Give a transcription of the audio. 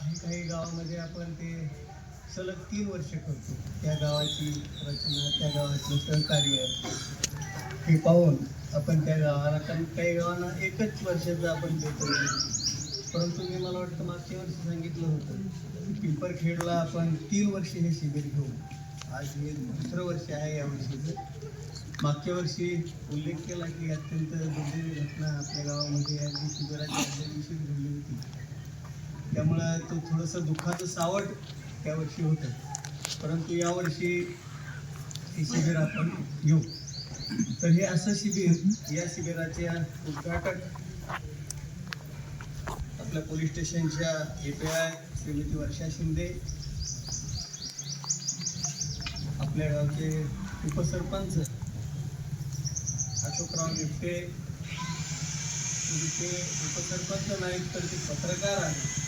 काही काही गावामध्ये आपण ते सलग 3 वर्ष करतो. त्या गावाची रचना, त्या गावातलं सहकार्य हे पाहून आपण त्या गावाला, कारण काही गावांना एकच वर्षाचं आपण देतो. परंतु मी मला वाटतं मागच्या वर्षी सांगितलं होतं की पिंपरखेडला आपण 3 वर्ष हे शिबिर घेऊ. आज हे 2रं वर्ष आहे या वर्षीचं. मागच्या वर्षी उल्लेख केला की अत्यंत दुर्दैवी घटना आपल्या गावामध्ये अगदी शिबिराच्या आदल्या दिवशी घडली होती. त्यामुळं तो थोडंसं दुःखाचं सावट त्या वर्षी होतं. परंतु यावर्षी हे शिबिर आपण घेऊ. तर हे असं शिबिर, या शिबिराचे उद्घाटक आपल्या पोलीस स्टेशनच्या API श्रीमती वर्षा शिंदे, आपल्या गावचे उपसरपंच अशोकराव निपटे, उपसरपंच नाहीत तर ते पत्रकार आहेत.